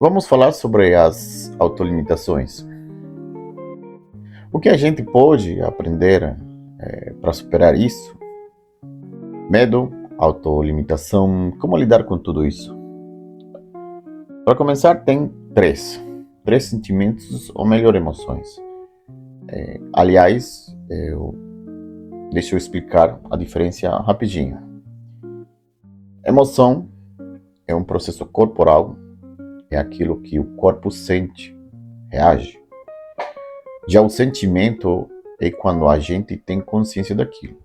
Vamos falar sobre as autolimitações. O que a gente pode aprender para superar isso? Medo, autolimitação, como lidar com tudo isso? Para começar, tem três sentimentos, ou melhor, emoções. Aliás, deixa eu explicar a diferença rapidinho. Emoção é um processo corporal, é aquilo que o corpo sente, reage. Já o sentimento é quando a gente tem consciência daquilo,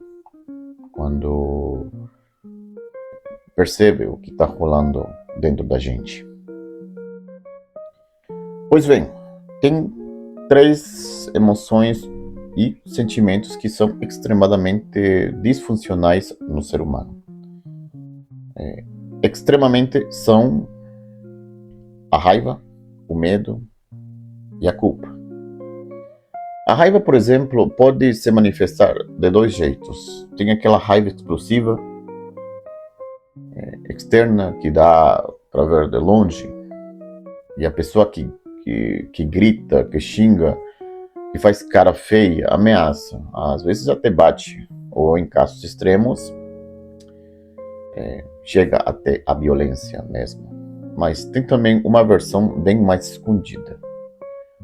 quando percebe o que está rolando dentro da gente. Pois bem, tem três emoções e sentimentos que são extremadamente disfuncionais no ser humano. Extremamente são a raiva, o medo e a culpa. A raiva, por exemplo, pode se manifestar de dois jeitos. Tem aquela raiva explosiva, externa, que dá para ver de longe, e a pessoa que grita, que xinga, que faz cara feia, ameaça, às vezes até bate, ou em casos extremos, chega até a violência mesmo. Mas tem também uma versão bem mais escondida.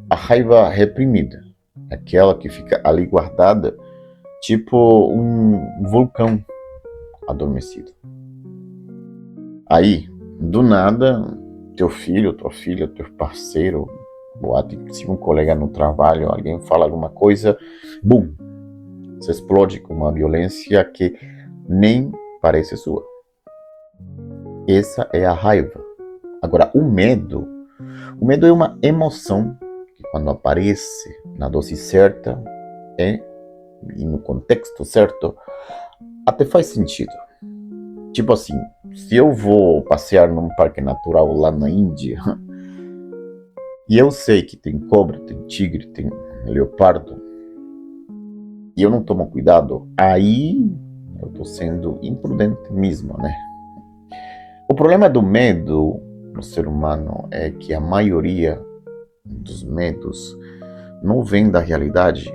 A raiva reprimida, aquela que fica ali guardada, tipo um vulcão adormecido. Aí, do nada, teu filho, tua filha, teu parceiro, ou até se um colega no trabalho, alguém fala alguma coisa, bum, você explode com uma violência que nem parece sua. Essa é a raiva. Agora, o medo é uma emoção que, quando aparece na dose certa e no contexto certo, até faz sentido. Tipo assim, se eu vou passear num parque natural lá na Índia e eu sei que tem cobra, tem tigre, tem leopardo e eu não tomo cuidado, aí eu tô sendo imprudente mesmo, né? O problema do medo no ser humano é que a maioria dos medos não vem da realidade,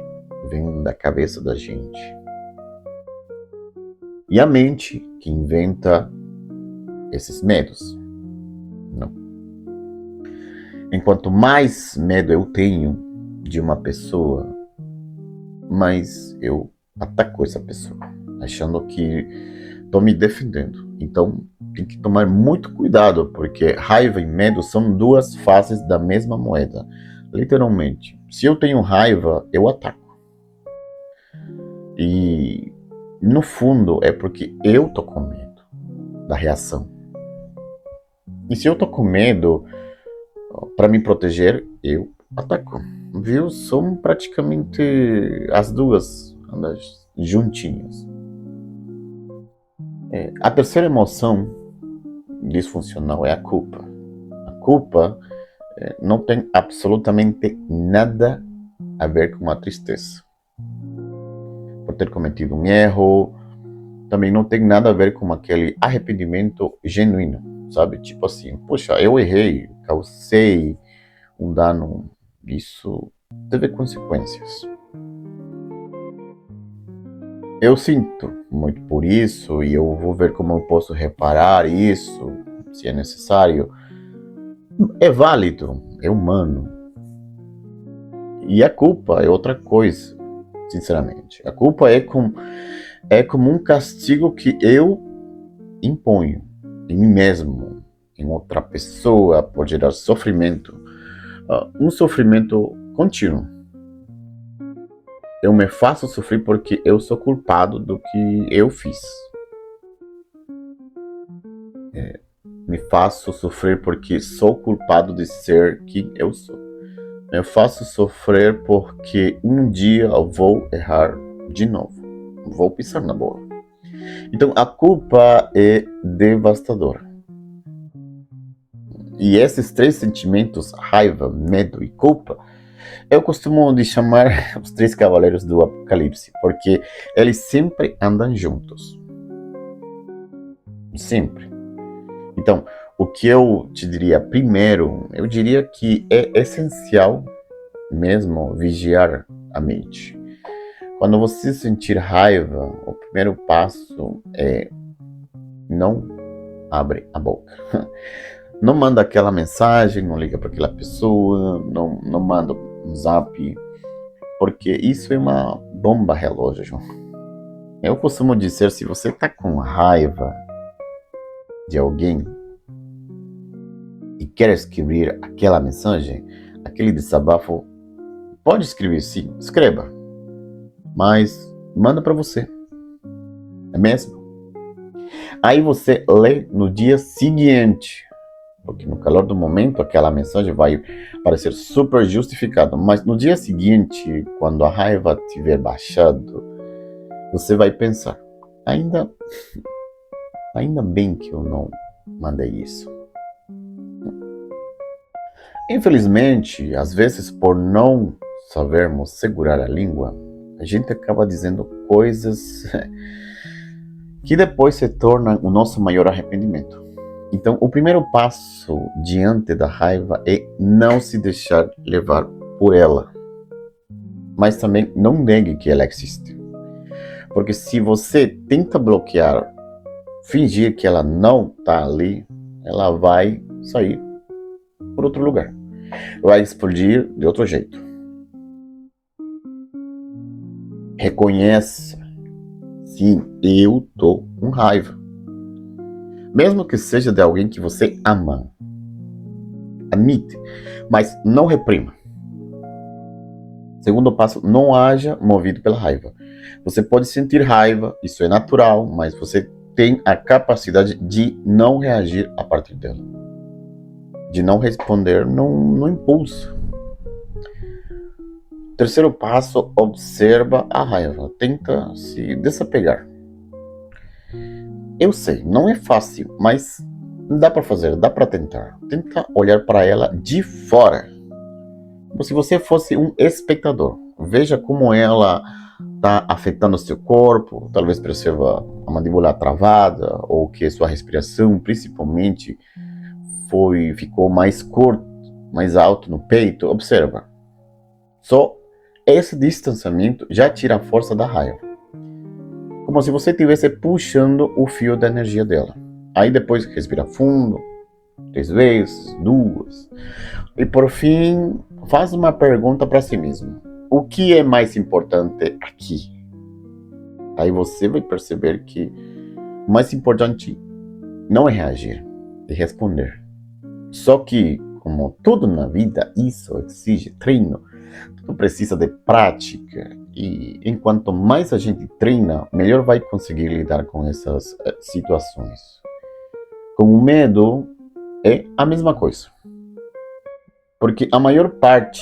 vem da cabeça da gente. E a mente que inventa esses medos. Não. Enquanto mais medo eu tenho de uma pessoa, mais eu ataco essa pessoa, achando que estou me defendendo. Então, tem que tomar muito cuidado, porque raiva e medo são duas faces da mesma moeda. Literalmente. Se eu tenho raiva, eu ataco. E, no fundo, é porque eu tô com medo da reação. E se eu tô com medo, para me proteger, eu ataco. Viu? São praticamente as duas juntinhas. A terceira emoção disfuncional é a culpa. A culpa não tem absolutamente nada a ver com a tristeza. Por ter cometido um erro, também não tem nada a ver com aquele arrependimento genuíno, sabe? Tipo assim, poxa, eu errei, causei um dano, isso teve consequências. Eu sinto muito por isso e eu vou ver como eu posso reparar isso, se é necessário. É válido, é humano. E a culpa é outra coisa, sinceramente. A culpa é como um castigo que eu imponho em mim mesmo, em outra pessoa, pode gerar sofrimento. Um sofrimento contínuo. Eu me faço sofrer porque eu sou culpado do que eu fiz. Me faço sofrer porque sou culpado de ser quem eu sou. Me faço sofrer porque um dia eu vou errar de novo. Vou pisar na bola. Então a culpa é devastadora. E esses três sentimentos, raiva, medo e culpa, eu costumo de chamar os três cavaleiros do Apocalipse, porque eles sempre andam juntos. Sempre. Então, O que eu te diria primeiro, eu diria que é essencial mesmo vigiar a mente. Quando você sentir raiva, o primeiro passo é não abre a boca. Não manda aquela mensagem, não liga para aquela pessoa, não manda um zap, porque isso é uma bomba relógio. Eu costumo dizer, se você está com raiva de alguém e quer escrever aquela mensagem, aquele desabafo, pode escrever sim, escreva, mas manda para você, é mesmo? Aí você lê no dia seguinte, porque no calor do momento aquela mensagem vai parecer super justificada, mas no dia seguinte, quando a raiva tiver baixado, você vai pensar, ainda bem que eu não mandei isso. Infelizmente, às vezes por não sabermos segurar a língua, a gente acaba dizendo coisas que depois se tornam o nosso maior arrependimento. Então, o primeiro passo diante da raiva é não se deixar levar por ela. Mas também não negue que ela existe. Porque se você tenta bloquear, fingir que ela não está ali, ela vai sair por outro lugar. Vai explodir de outro jeito. Reconheça. Sim, eu tô com raiva. Mesmo que seja de alguém que você ama. Admite, mas não reprima. Segundo passo, não haja movido pela raiva. Você pode sentir raiva, isso é natural, mas você tem a capacidade de não reagir a partir dela. De não responder no impulso. Terceiro passo, observa a raiva. Tenta se desapegar. Eu sei, não é fácil, mas dá para fazer, dá para tentar. Tenta olhar para ela de fora. Como se você fosse um espectador. Veja como ela está afetando o seu corpo. Talvez perceba a mandíbula travada ou que sua respiração, principalmente, ficou mais curta, mais alto no peito. Observa. Só esse distanciamento já tira a força da raiva. Como se você estivesse puxando o fio da energia dela. Aí depois respira fundo, 3 vezes, 2. E por fim, faz uma pergunta para si mesmo. O que é mais importante aqui? Aí você vai perceber que o mais importante não é reagir, é responder. Só que, como tudo na vida, isso exige treino. Tudo precisa de prática. E enquanto mais a gente treina, melhor vai conseguir lidar com essas situações. Com o medo é a mesma coisa. Porque a maior parte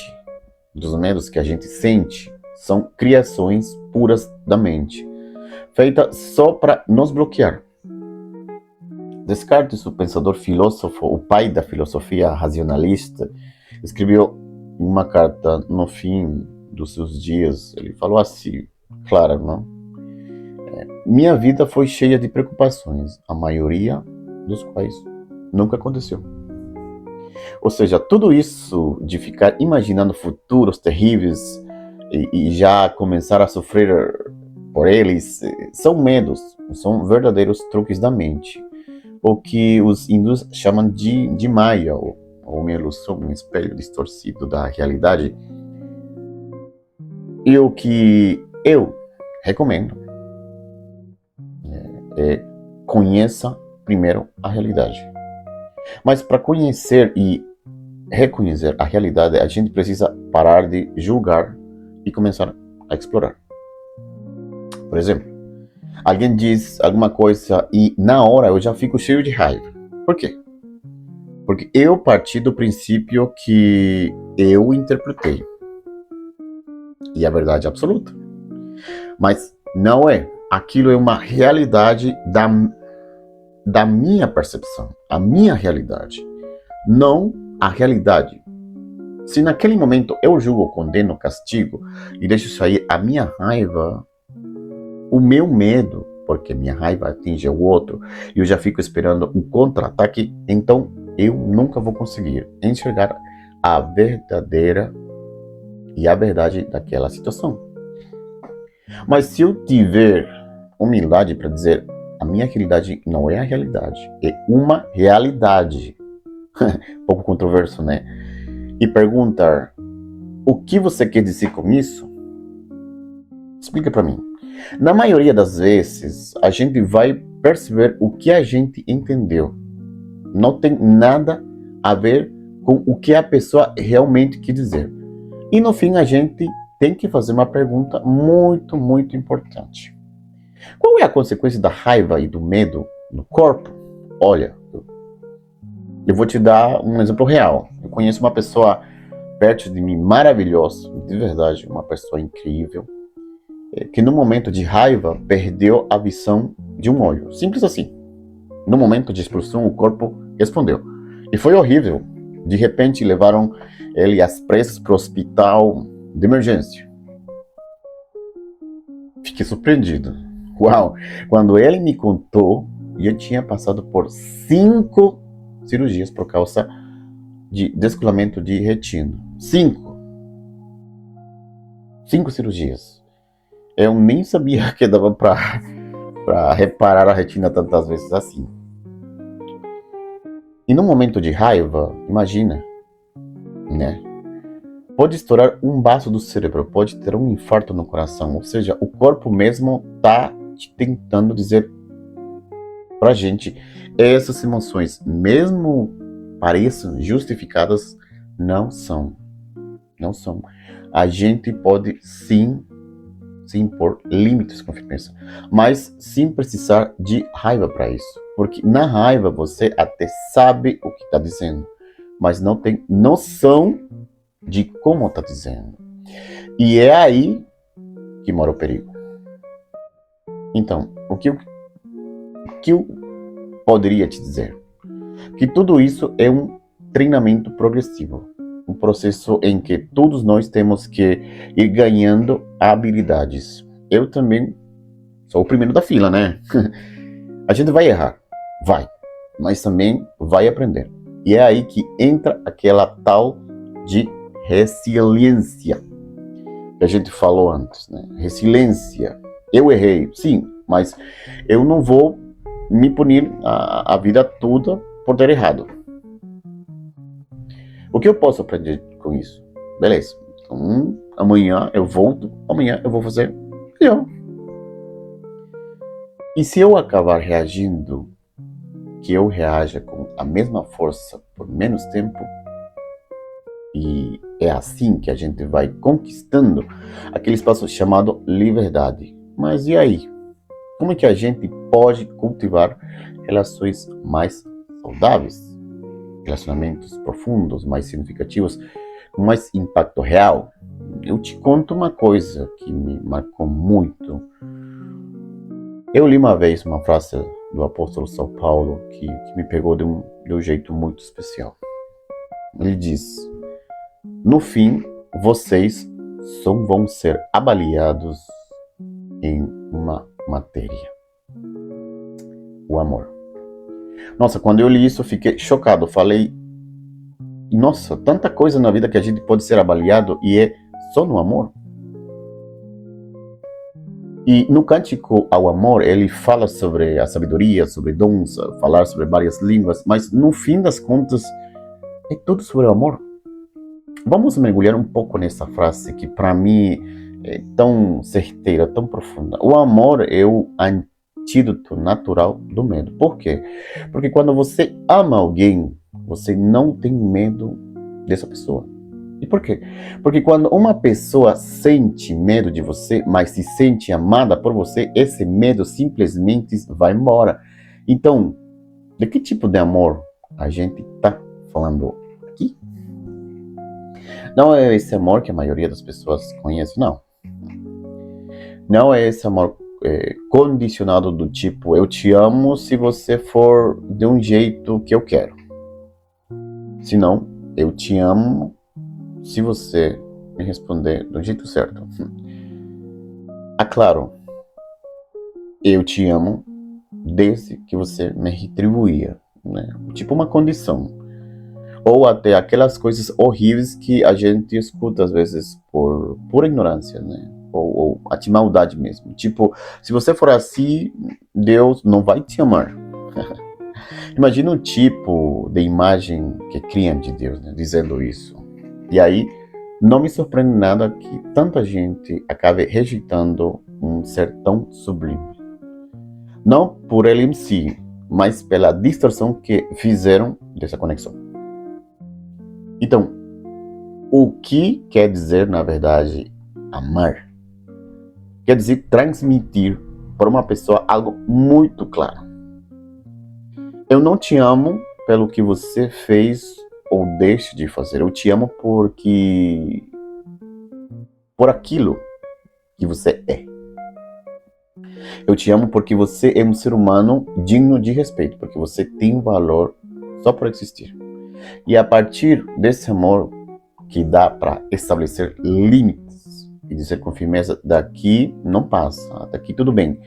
dos medos que a gente sente são criações puras da mente, feitas só para nos bloquear. Descartes, o pensador filósofo, o pai da filosofia racionalista, escreveu uma carta no fim dos seus dias. Ele falou assim, claro, não? Minha vida foi cheia de preocupações, a maioria dos quais nunca aconteceu. Ou seja, tudo isso de ficar imaginando futuros terríveis e já começar a sofrer por eles, são medos, são verdadeiros truques da mente. O que os hindus chamam de Maya, ou uma ilusão, um espelho distorcido da realidade. E o que eu recomendo é conheça primeiro a realidade. Mas para conhecer e reconhecer a realidade, a gente precisa parar de julgar e começar a explorar. Por exemplo, alguém diz alguma coisa e na hora eu já fico cheio de raiva. Por quê? Porque eu parti do princípio que eu interpretei. E a verdade absoluta. Mas não é. Aquilo é uma realidade da minha percepção. A minha realidade. Não a realidade. Se naquele momento eu julgo, condeno, castigo e deixo sair a minha raiva, o meu medo porque minha raiva atinge o outro, e eu já fico esperando um contra-ataque, então eu nunca vou conseguir enxergar a verdadeira e a verdade daquela situação. Mas se eu tiver humildade para dizer, a minha realidade não é a realidade, é uma realidade, pouco controverso, né? E perguntar, o que você quer dizer com isso? Explica para mim. Na maioria das vezes, a gente vai perceber o que a gente entendeu. Não tem nada a ver com o que a pessoa realmente quer dizer. E no fim, a gente tem que fazer uma pergunta muito, muito importante. Qual é a consequência da raiva e do medo no corpo? Olha, eu vou te dar um exemplo real. Eu conheço uma pessoa perto de mim maravilhosa, de verdade, uma pessoa incrível, que no momento de raiva perdeu a visão de um olho. Simples assim. No momento de explosão, o corpo respondeu. E foi horrível. De repente, levaram ele às pressas para o hospital de emergência. Fiquei surpreendido. Uau! Quando ele me contou, eu tinha passado por 5 cirurgias por causa de descolamento de retina. 5 cirurgias. Eu nem sabia que dava para reparar a retina tantas vezes assim. E no momento de raiva, imagina, né? Pode estourar um baço do cérebro, pode ter um infarto no coração, ou seja, o corpo mesmo tá tentando dizer pra gente, essas emoções, mesmo pareçam justificadas, não são. Não são. A gente pode sim se impor limites com firmeza, mas sem precisar de raiva para isso. Porque na raiva você até sabe o que está dizendo, mas não tem noção de como está dizendo. E é aí que mora o perigo. Então, o que eu poderia te dizer? Que tudo isso é um treinamento progressivo. Um processo em que todos nós temos que ir ganhando habilidades. Eu também sou o primeiro da fila, né? A gente vai errar, vai, mas também vai aprender. E é aí que entra aquela tal de resiliência que a gente falou antes, né? Resiliência. Eu errei, sim, mas eu não vou me punir a vida toda por ter errado. O que eu posso aprender com isso? Beleza. Então, amanhã eu volto, amanhã eu vou fazer melhor. E se eu acabar reagindo, que eu reaja com a mesma força por menos tempo, e é assim que a gente vai conquistando aquele espaço chamado liberdade. Mas e aí? Como é que a gente pode cultivar relações mais saudáveis? Relacionamentos profundos, mais significativos, com mais impacto real? Eu te conto uma coisa que me marcou muito. Eu li uma vez uma frase do apóstolo São Paulo que me pegou de um jeito muito especial. Ele diz: no fim, vocês só vão ser avaliados em uma matéria: o amor. Nossa, quando eu li isso, eu fiquei chocado. Eu falei, nossa, tanta coisa na vida que a gente pode ser avaliado e é só no amor. E no Cântico ao Amor, ele fala sobre a sabedoria, sobre dons, falar sobre várias línguas, mas no fim das contas, é tudo sobre o amor. Vamos mergulhar um pouco nessa frase que para mim é tão certeira, tão profunda. O amor é o antídoto natural do medo. Por quê? Porque quando você ama alguém, você não tem medo dessa pessoa. E por quê? Porque quando uma pessoa sente medo de você, mas se sente amada por você, esse medo simplesmente vai embora. Então, de que tipo de amor a gente está falando aqui? Não é esse amor que a maioria das pessoas conhece, não. Não é esse amor condicionado do tipo, eu te amo se você for de um jeito que eu quero. Senão, eu te amo se você me responder do jeito certo. Ah, claro, eu te amo desde que você me retribuía, né? Tipo uma condição. Ou até aquelas coisas horríveis que a gente escuta às vezes por pura ignorância, né? Ou a de maldade mesmo. Tipo, se você for assim, Deus não vai te amar. Imagina um tipo de imagem que criam de Deus, né? Dizendo isso. E aí, não me surpreende nada que tanta gente acabe rejeitando um ser tão sublime. Não por ele em si, mas pela distorção que fizeram dessa conexão. Então, o que quer dizer, na verdade, amar? Quer dizer transmitir para uma pessoa algo muito claro. Eu não te amo pelo que você fez ou deixe de fazer. Eu te amo por aquilo que você é. Eu te amo porque você é um ser humano digno de respeito, porque você tem valor só por existir. E a partir desse amor que dá para estabelecer limites e dizer com firmeza, daqui não passa, daqui tudo bem,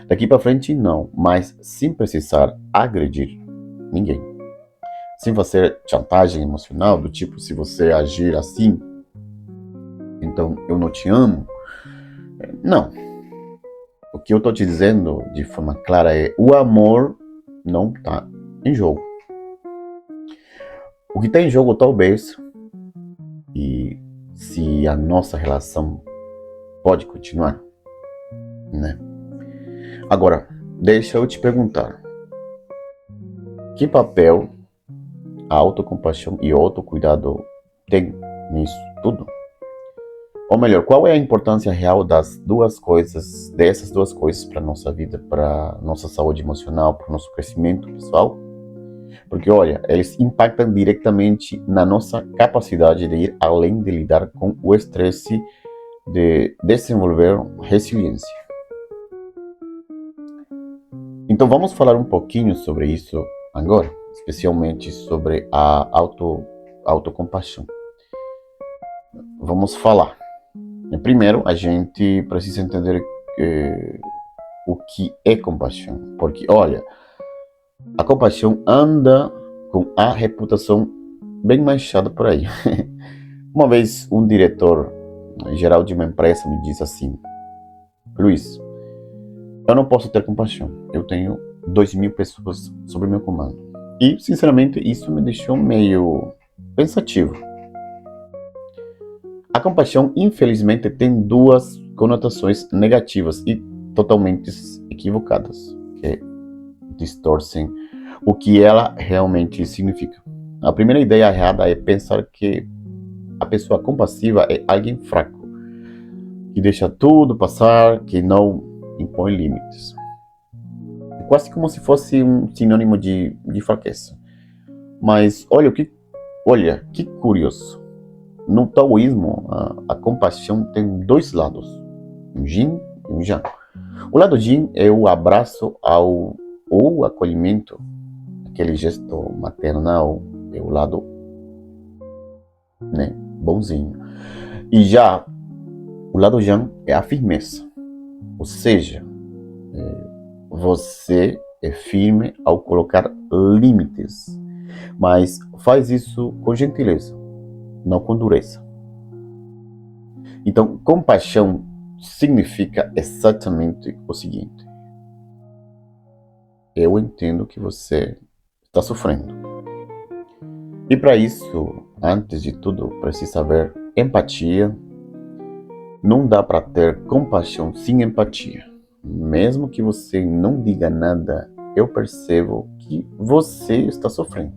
daqui para frente não, mas sem precisar agredir ninguém. Sem fazer chantagem emocional, do tipo, se você agir assim, então eu não te amo. Não. O que eu estou te dizendo de forma clara é, o amor não está em jogo. O que está em jogo talvez, e se a nossa relação pode continuar, né? Agora, deixa eu te perguntar, que papel a autocompaixão e o autocuidado tem nisso tudo? Ou melhor, qual é a importância real dessas duas coisas para a nossa vida, para nossa saúde emocional, para o nosso crescimento pessoal? Porque, olha, eles impactam diretamente na nossa capacidade de ir além de lidar com o estresse, de desenvolver resiliência. Então, vamos falar um pouquinho sobre isso agora, especialmente sobre a autocompaixão. Vamos falar. Primeiro, a gente precisa entender o que é compaixão. Porque, olha, a compaixão anda com a reputação bem manchada por aí. Uma vez, um diretor geral de uma empresa me disse assim: Luiz, eu não posso ter compaixão. Eu tenho 2.000 pessoas sob meu comando. E, sinceramente, isso me deixou meio pensativo. A compaixão, infelizmente, tem duas conotações negativas e totalmente equivocadas, que distorcem o que ela realmente significa. A primeira ideia errada é pensar que a pessoa compassiva é alguém fraco, que deixa tudo passar, que não impõe limites. É quase como se fosse um sinônimo de fraqueza. Mas olha que curioso. No taoísmo, a compaixão tem dois lados, um yin e um yang. O lado yin é o abraço ou o acolhimento, aquele gesto maternal, é o lado, né, bonzinho. E já o lado yang é a firmeza, ou seja, você é firme ao colocar limites, mas faz isso com gentileza, não com dureza. Então, compaixão significa exatamente o seguinte: eu entendo que você está sofrendo. E para isso, antes de tudo, precisa haver empatia. Não dá para ter compaixão sem empatia. Mesmo que você não diga nada, eu percebo que você está sofrendo.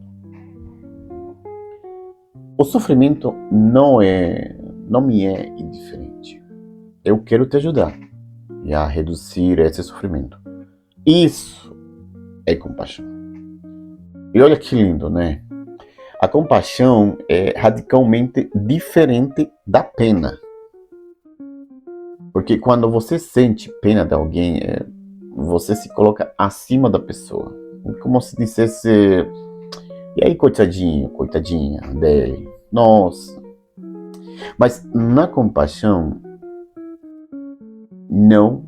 O sofrimento não me é indiferente. Eu quero te ajudar a reduzir esse sofrimento. Isso é compaixão. E olha que lindo, né? A compaixão é radicalmente diferente da pena. Porque quando você sente pena de alguém, você se coloca acima da pessoa. Como se dissesse: e aí, coitadinho, coitadinha dele. Nossa. Mas na compaixão, não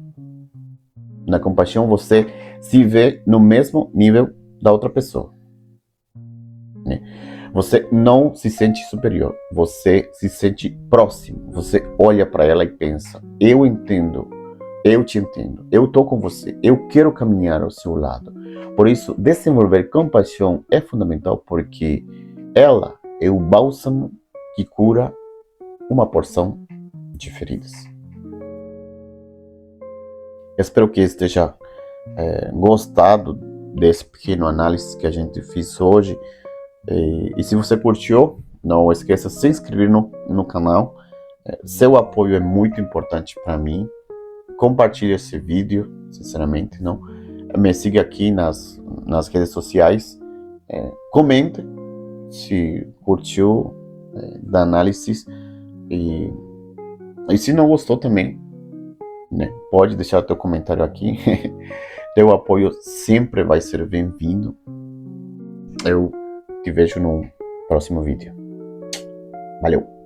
Na compaixão você se vê no mesmo nível da outra pessoa, né? Você não se sente superior, você se sente próximo. Você olha para ela e pensa: eu entendo, eu te entendo, eu tô com você, eu quero caminhar ao seu lado. Por isso, desenvolver compaixão é fundamental, porque ela é o bálsamo que cura uma porção de feridas. Espero que esteja gostado desse pequeno análise que a gente fez hoje. E se você curtiu, não esqueça de se inscrever no canal. Seu apoio é muito importante para mim. Compartilhe esse vídeo, sinceramente, não. Me siga aqui nas redes sociais. Comente se curtiu da análise. E se não gostou também, né, pode deixar teu comentário aqui. Teu apoio sempre vai ser bem-vindo. Eu te vejo no próximo vídeo. Valeu!